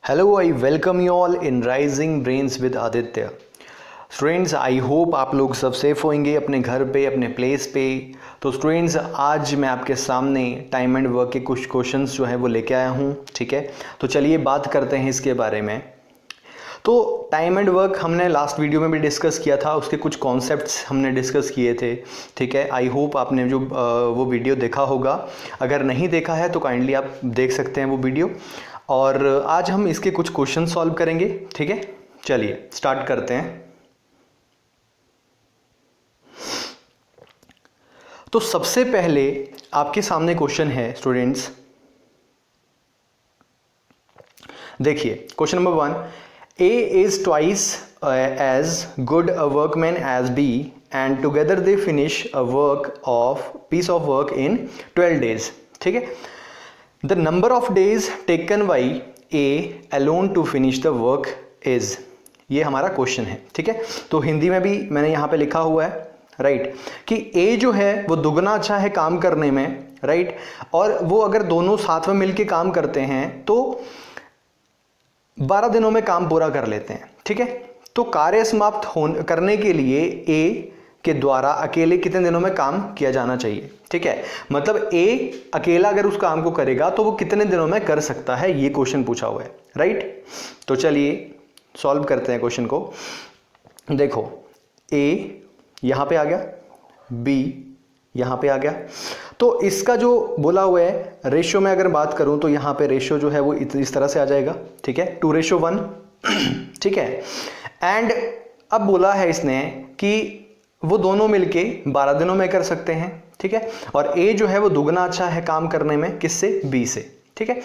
Hello, I welcome you all in rising brains with Aditya. Students, I hope आप लोग सब safe होंगे अपने घर पे, अपने प्लेस पे। तो स्टूडेंट्स, आज मैं आपके सामने टाइम एंड वर्क के कुछ क्वेश्चंस जो है वो लेके आया हूँ। ठीक है, तो चलिए बात करते हैं इसके बारे में। तो टाइम एंड वर्क हमने लास्ट वीडियो में भी डिस्कस किया था, उसके कुछ कॉन्सेप्ट्स हमने डिस्कस किए थे। ठीक है, आई होप आपने जो वो वीडियो देखा होगा। अगर नहीं देखा है तो काइंडली आप देख सकते हैं वो वीडियो। और आज हम इसके कुछ क्वेश्चन सॉल्व करेंगे। ठीक है, चलिए स्टार्ट करते हैं। तो सबसे पहले आपके सामने क्वेश्चन है स्टूडेंट्स, देखिए question number 1। A is twice as good a workman as B and together they finish a piece of work in 12 days. ठीक है, the number of days taken by A alone to finish the work is, ये हमारा question है। ठीक है, तो हिंदी में भी मैंने यहाँ पे लिखा हुआ है राइट कि A जो है वो दुगना अच्छा है काम करने में राइट, और वो अगर दोनों साथ में मिलके काम करते हैं तो 12 दिनों में काम पूरा कर लेते हैं। ठीक है, तो कार्य समाप्त करने के लिए ए के द्वारा अकेले कितने दिनों में काम किया जाना चाहिए। ठीक है, मतलब ए अकेला अगर उस काम को करेगा तो वो कितने दिनों में कर सकता है, ये क्वेश्चन पूछा हुआ है राइट। तो चलिए सॉल्व करते हैं क्वेश्चन को। देखो, ए यहां पे आ गया, बी यहां पे आ गया, तो इसका जो बोला हुआ है रेशियो में अगर बात करूं तो यहां पे रेशियो जो है वो इस तरह से आ जाएगा। ठीक है, 2:1। ठीक है, एंड अब बोला है इसने कि वो दोनों मिलके 12 दिनों में कर सकते हैं। ठीक है, और ए जो है वो दुगना अच्छा है काम करने में, किससे, बी से। ठीक है,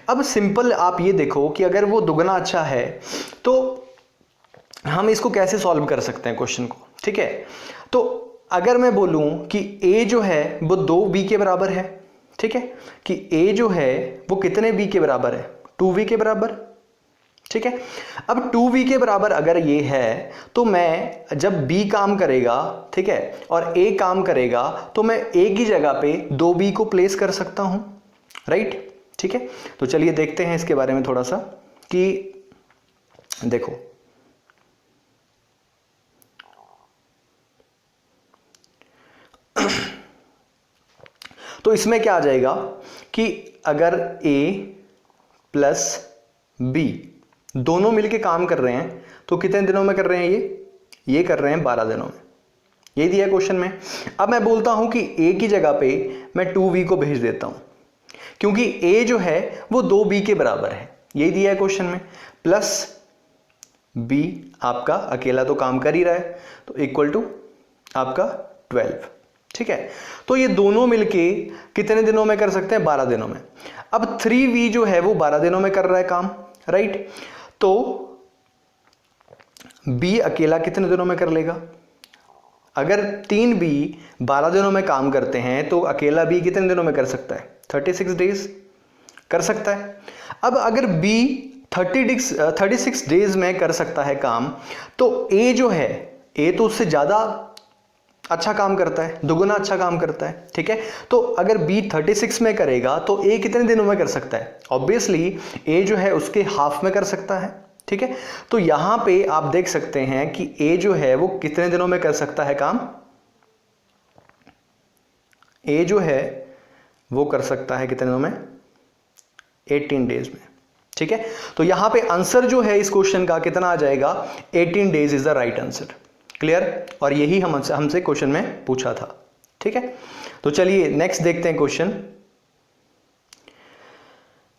अब सिंपल आप ये देखो कि अगर वो दुगना अच्छा है तो हम इसको कैसे सॉल्व कर सकते हैं क्वेश्चन को। ठीक है, तो अगर मैं बोलूं कि a जो है वो 2b के बराबर है, ठीक है, कि a जो है वो कितने b के बराबर है, 2b के बराबर। ठीक है, अब 2b के बराबर अगर ये है तो मैं जब b काम करेगा, ठीक है, और a काम करेगा तो मैं a की जगह पे 2b को प्लेस कर सकता हूं राइट। ठीक है, तो चलिए देखते हैं इसके बारे में थोड़ा सा कि देखो, तो इसमें क्या आ जाएगा कि अगर a प्लस b दोनों मिलके काम कर रहे हैं तो कितने दिनों में कर रहे हैं, ये कर रहे हैं 12 दिनों में। ये दिया है क्वेश्चन में। अब मैं बोलता हूं कि a की जगह पे मैं 2b को भेज देता हूं, क्योंकि a जो है वो 2b के बराबर है, यही दिया है क्वेश्चन में, प्लस b आपका अकेला तो काम कर ही रहा है तो इक्वल टू आपका 12। ठीक है, तो ये दोनों मिलके कितने दिनों में कर सकते हैं, 12 दिनों में। अब 3v जो है वो 12 दिनों में कर रहा है काम राइट, तो b अकेला कितने दिनों में कर लेगा। अगर 3b 12 दिनों में काम करते हैं तो अकेला b कितने दिनों में कर सकता है, 36 डेज कर सकता है। अब अगर b 36 डेज में कर सकता है काम, तो a जो है, a तो उससे ज्यादा अच्छा काम करता है, दुगुना अच्छा काम करता है। ठीक है, तो अगर b 36 में करेगा तो a कितने दिनों में कर सकता है, ऑब्वियसली a जो है उसके हाफ में कर सकता है। ठीक है, तो यहां पे आप देख सकते हैं कि a जो है वो कितने दिनों में कर सकता है काम, a जो है वो कर सकता है कितने दिनों में, 18 डेज में। ठीक है, तो यहां पे आंसर जो है इस क्वेश्चन का कितना आ जाएगा, 18 days is the right answer. Clear, और यही हमसे क्वेश्चन में पूछा था। ठीक है, तो चलिए नेक्स्ट देखते हैं क्वेश्चन।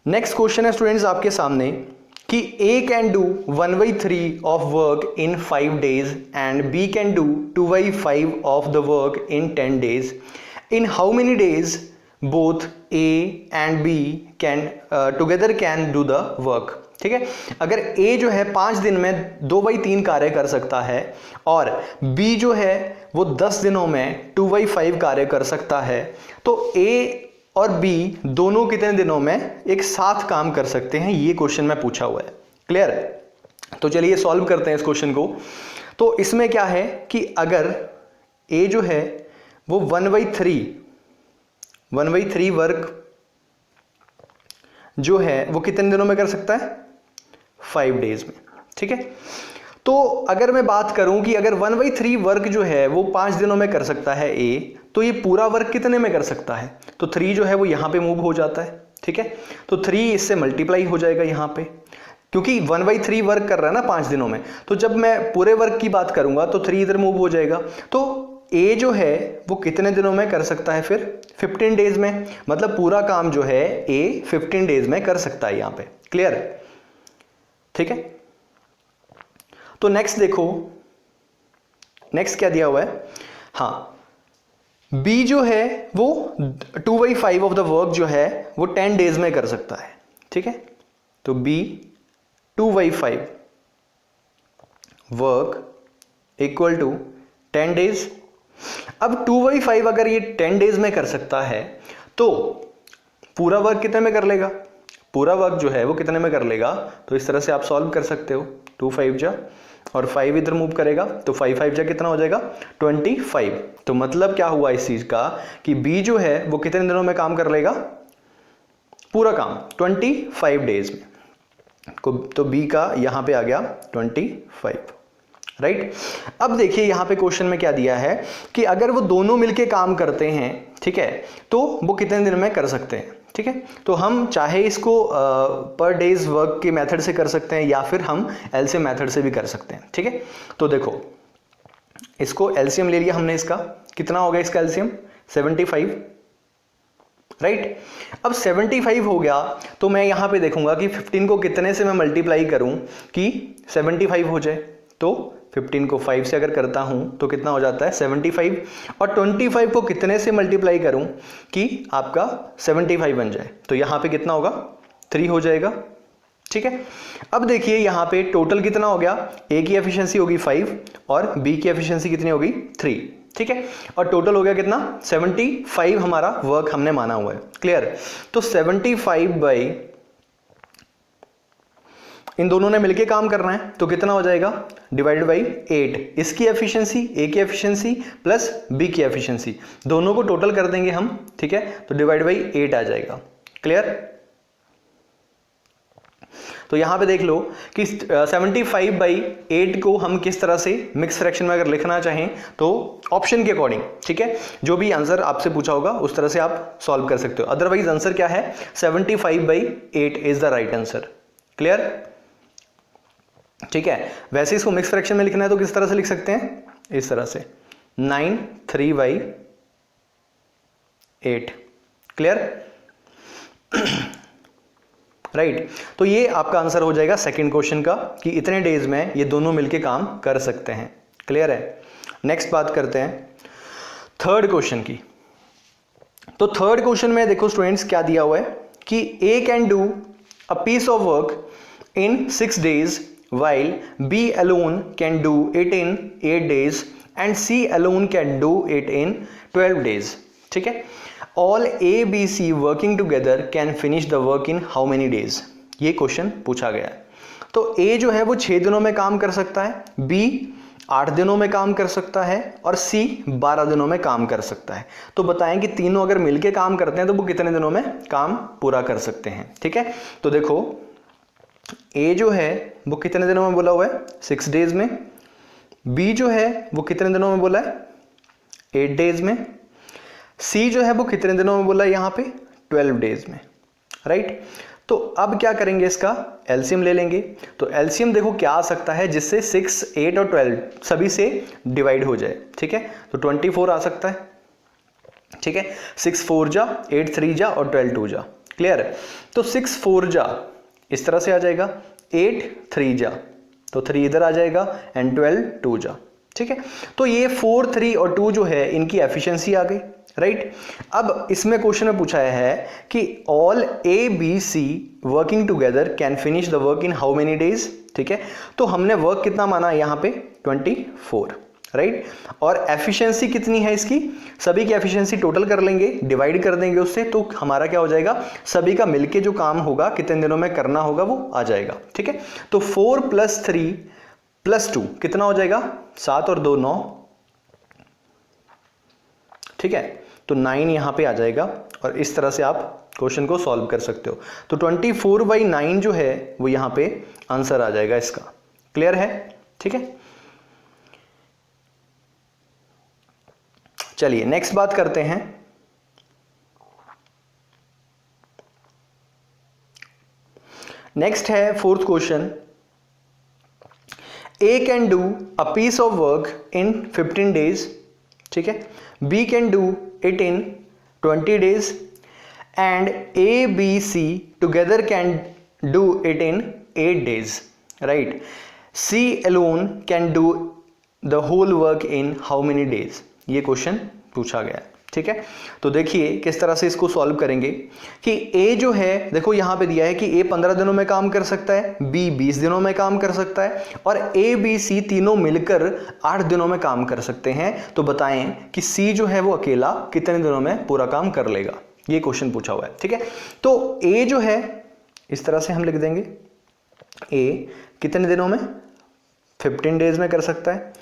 नेक्स्ट क्वेश्चन है स्टूडेंट्स आपके सामने कि A can do 1/3 of work in 5 days and B can do 2/5 of the work in 10 days. In how many days both A and B can together can do the work. ठीक है, अगर A जो है 5 दिन में 2/3 कार्य कर सकता है और B जो है वो 10 दिनों में 2/5 कार्य कर सकता है, तो A और B दोनों कितने दिनों में एक साथ काम कर सकते हैं, ये क्वेश्चन में पूछा हुआ है। क्लियर, तो चलिए सॉल्व करते हैं इस क्वेश्चन को। तो इसमें क्या है कि अगर A जो है वो 1/3 वर्क जो है वो कितने दिनों में कर सकता है, 5 डेज में, ठीक है। तो अगर मैं बात करूं कि अगर 1/3 वर्क जो है वो 5 दिनों में कर सकता है ए, तो ये पूरा वर्क कितने में कर सकता है? तो 3 जो है वो यहां पे मूव हो जाता है, ठीक है। तो 3 इससे मल्टीप्लाई हो जाएगा यहां पे, क्योंकि 1/3 वर्क कर रहा है ना 5 दिनों में, तो जब मैं पूरे वर्क की बात करूंगा तो 3 इधर मूव हो जाएगा। तो ए जो है वो कितने दिनों में कर सकता है फिर? 15 डेज में। मतलब पूरा काम जो है ए 15 डेज में कर सकता है यहां पे। क्लियर? ठीक है। तो नेक्स्ट देखो, नेक्स्ट क्या दिया हुआ है? हाँ, बी जो है वो 2/5 ऑफ द वर्क जो है वो 10 डेज में कर सकता है, ठीक है। तो B 2/5 work equal to 10 days. अब 2/5 अगर ये 10 डेज में कर सकता है तो पूरा वर्क कितने में कर लेगा? पूरा वर्क जो है वो कितने में कर लेगा? तो इस तरह से आप सॉल्व कर सकते हो। 2/5 जा और 5 इधर मूव करेगा तो 5/5 जा कितना हो जाएगा? 25। तो मतलब क्या हुआ इस चीज का कि बी जो है वो कितने दिनों में काम कर लेगा? पूरा काम 25 डेज में। तो बी का यहां पे आ गया 25, राइट। अब देखिए यहां पे क्वेश्चन में क्या दिया है कि अगर वो दोनों मिलके काम करते हैं, ठीक है, तो वो कितने दिन में कर सकते हैं, ठीक है। तो हम चाहे इसको पर डेज वर्क के मेथड से कर सकते हैं या फिर हम एलसीएम मेथड से भी कर सकते हैं, ठीक है। तो देखो इसको एलसीएम ले लिया हमने, इसका कितना हो गया? इसका एलसीएम 75, राइट। अब 75 हो गया तो मैं यहां पे देखूंगा कि 15 को कितने से मैं मल्टीप्लाई करूं कि 75 हो जाए। तो 15 को 5 से अगर करता हूं तो कितना हो जाता है? 75। और 25 को कितने से मल्टीप्लाई करूं कि आपका 75 बन जाए? तो यहां पे कितना होगा? 3 हो जाएगा, ठीक है। अब देखिए यहां पे टोटल कितना हो गया? ए की एफिशिएंसी होगी 5 और बी की एफिशिएंसी कितनी होगी? 3, ठीक है। और टोटल हो गया कितना? 75 हमारा वर्क हमने माना हुआ है। क्लियर? तो 75 बाई इन दोनों ने मिलके काम करना है तो कितना हो जाएगा? Divided by 8। इसकी एफिशिएंसी, ए की एफिशिएंसी प्लस बी की एफिशिएंसी, दोनों को टोटल कर देंगे हम, ठीक है। तो डिवाइड बाई 8 आ जाएगा। क्लियर? तो यहां पे देख लो कि 75/8 को हम किस तरह से मिक्स फ्रैक्शन में अगर लिखना चाहें तो ऑप्शन के अकॉर्डिंग, ठीक है, जो भी आंसर आपसे पूछा होगा उस तरह से आप सॉल्व कर सकते हो। अदरवाइज आंसर क्या है? 75/8 is the right answer. Clear? ठीक है। वैसे इसको मिक्स फ्रैक्शन में लिखना है तो किस तरह से लिख सकते हैं? इस तरह से 9 3/8। क्लियर? राइट। तो ये आपका आंसर हो जाएगा सेकंड क्वेश्चन का कि इतने डेज में ये दोनों मिलके काम कर सकते हैं। क्लियर है? नेक्स्ट बात करते हैं थर्ड क्वेश्चन की। तो थर्ड क्वेश्चन में देखो स्टूडेंट्स क्या दिया हुआ है कि A can do a piece of work in 6 days while B alone can do it in 8 days and C alone can do it in 12 days. ठीक है। All A, B, C working together can finish the work in how many days? ये question पूछा गया है। तो A जो है वो 6 दिनों में काम कर सकता है, B 8 दिनों में काम कर सकता है और C 12 दिनों में काम कर सकता है। तो बताएं कि तीनों अगर मिलके काम करते हैं तो वो कितने दिनों में काम पूरा कर सकते हैं। ठीक है। तो देखो ए जो है वो कितने दिनों में बोला हुआ है? 6 days में। बी जो है वो कितने दिनों में बोला है? 8 days में। सी जो है वो कितने दिनों में बोला है यहां पे? 12 days में, राइट। तो अब क्या करेंगे? इसका एलसीएम ले लेंगे। तो एलसीएम देखो क्या आ सकता है जिससे 6, 8 और 12 सभी से डिवाइड हो जाए। ठीक है। तो 24 आ सकता है। ठीक है। 6 4 जा, 8 3 जा और 12 2 जा। क्लियर? तो 6 4 जा इस तरह से आ जाएगा, 8 3 जा तो 3 इधर आ जाएगा एंड 12 2 जा। ठीक है। तो ये 4 3 और 2 जो है इनकी एफिशिएंसी आ गई, राइट। अब इसमें क्वेश्चन में पूछा है कि all A B C working together can finish the work in how many days. ठीक है। तो हमने वर्क कितना माना यहां पे? 24, राइट। और एफिशिएंसी कितनी है इसकी? सभी की एफिशिएंसी टोटल कर लेंगे, डिवाइड कर देंगे उससे, तो हमारा क्या हो जाएगा? सभी का मिलके जो काम होगा कितने दिनों में करना होगा वो आ जाएगा। ठीक है। तो 4 + 3 + 2 कितना हो जाएगा? 7 और 2 9। ठीक है। तो 9 यहाँ पे आ जाएगा और इस तरह से आप क्वेश्चन को सॉल्व कर सकते हो। तो 24/9 जो है वो यहाँ पे आंसर आ जाएगा इसका। क्लियर है? ठीक है, चलिए नेक्स्ट बात करते हैं। नेक्स्ट है fourth question. A can do a piece of work in 15 days, ठीक है, B can do it in 20 days and A, B, C together can do it in 8 days, right? C alone can do the whole work in how many days? ये question पूछा गया है, ठीक है। तो देखिए किस तरह से इसको सॉल्व करेंगे कि A जो है, देखो यहां पे दिया है कि A 15 दिनों में काम कर सकता है, B 20 दिनों में काम कर सकता है और A, B, C तीनों मिलकर 8 दिनों में काम कर सकते हैं। तो बताएं कि C जो है वो अकेला कितने दिनों में पूरा काम कर लेगा, ये क्वेश्चन पूछा हुआ है, ठीक है। तो A जो है इस तरह से हम लिख देंगे, A कितने दिनों में, 15 डेज में कर सकता है।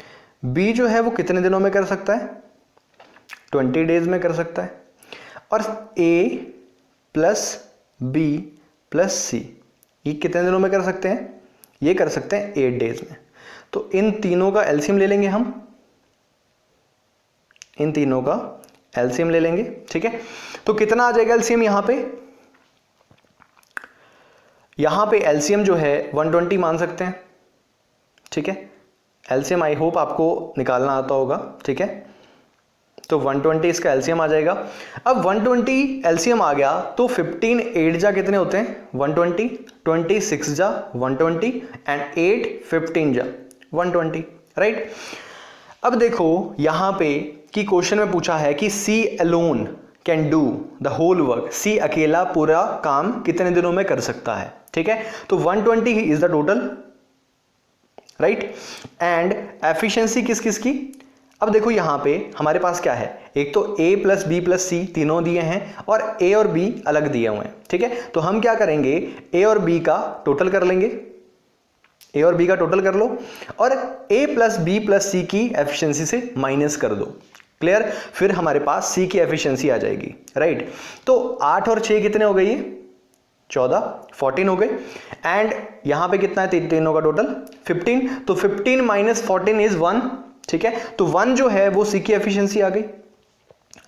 B जो है वो कितने दिनों में कर सकता है, 20 डेज में कर सकता है। और A plus B plus C ये कितने दिनों में कर सकते हैं, ये कर सकते हैं 8 डेज में। तो इन तीनों का एलसीएम ले लेंगे हम, इन तीनों का एलसीएम ले लेंगे, ठीक है। तो कितना आ जाएगा एलसीएम यहां पे एलसीएम जो है 120 मान सकते हैं, ठीक है। एलसीएम आई होप आपको निकालना आता होगा, ठीक है। तो 120 इसका एलसीएम आ जाएगा। अब 120 एलसीएम आ गया तो 15 8 जा कितने होते हैं, 120, 26 जा 120 एंड 8 15 जा 120, राइट। अब देखो यहां पे कि क्वेश्चन में पूछा है कि C alone can do the whole work, C अकेला पूरा काम कितने दिनों में कर सकता है, ठीक है। तो 120 is the total, right. And efficiency किस किस की, अब देखो यहां पे हमारे पास क्या है, एक तो A plus B plus C तीनों दिए हैं और A और B अलग दिए हुए हैं, ठीक है। तो हम क्या करेंगे, A और B का टोटल कर लेंगे, A और B का टोटल कर लो और A plus B plus C की एफिशिएंसी से माइनस कर दो। क्लियर? फिर हमारे पास C की एफिशिएंसी आ जाएगी, राइट। तो 8 और 6 कितने हो गए, ये 14 14 हो गए। एंड यहां पे कितना है, तीनों का टोटल 15। तो 15 माइनस 14 इज 1, ठीक है। तो 1 जो है वो सी की एफिशिएंसी आ गई,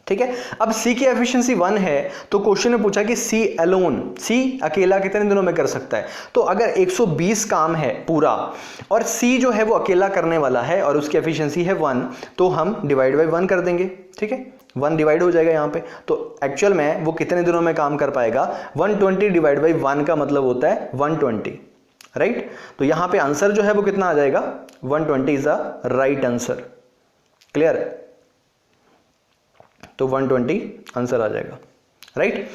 ठीक है। अब सी की एफिशिएंसी 1 है तो क्वेश्चन में पूछा कि सी अलोन, सी अकेला कितने दिनों में कर सकता है। तो अगर 120 काम है पूरा और सी जो है वो अकेला करने वाला है और उसकी एफिशिएंसी है 1, तो हम डिवाइड बाय 1 कर देंगे, ठीक है। 1 डिवाइड हो जाएगा यहाँ पे। तो एक्चुअल में वो कितने दिनों में काम कर पाएगा, 120 डिवाइड बाई 1 का मतलब होता है 120, राइट। तो यहां पे आंसर जो है वो कितना आ जाएगा, 120 is the right answer. Clear? तो 120 आंसर आ जाएगा, राइट।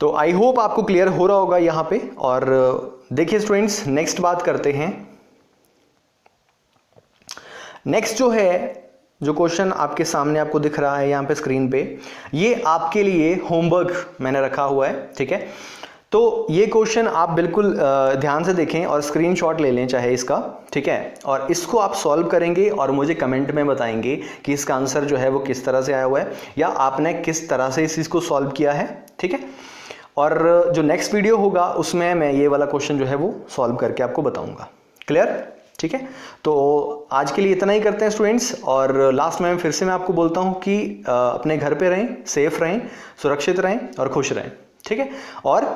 तो आई होप आपको क्लियर हो रहा होगा यहां पे। और देखिए स्टूडेंट्स, नेक्स्ट बात करते हैं। नेक्स्ट जो है, जो क्वेश्चन आपके सामने आपको दिख रहा है यहां पे स्क्रीन पे, ये आपके लिए होमवर्क मैंने रखा हुआ है, ठीक है। तो ये क्वेश्चन आप बिल्कुल ध्यान से देखें और स्क्रीनशॉट ले लें चाहे इसका, ठीक है। और इसको आप सॉल्व करेंगे और मुझे कमेंट में बताएंगे कि इसका आंसर जो है वो किस तरह से आया हुआ है या आपने किस तरह से इस चीज़ को सॉल्व किया है, ठीक है। और जो नेक्स्ट वीडियो होगा उसमें मैं ये वाला क्वेश्चन जो है वो सॉल्व करके आपको बताऊँगा। क्लियर? ठीक है। तो आज के लिए इतना ही करते हैं स्टूडेंट्स। और लास्ट में फिर से मैं आपको बोलता हूँ कि अपने घर पे रहें, सेफ रहें, सुरक्षित रहें और खुश रहें, ठीक है। और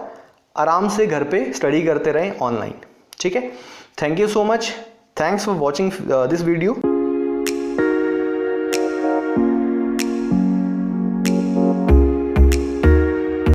आराम से घर पे स्टडी करते रहें ऑनलाइन, ठीक है। Thank you so much, thanks for watching this video.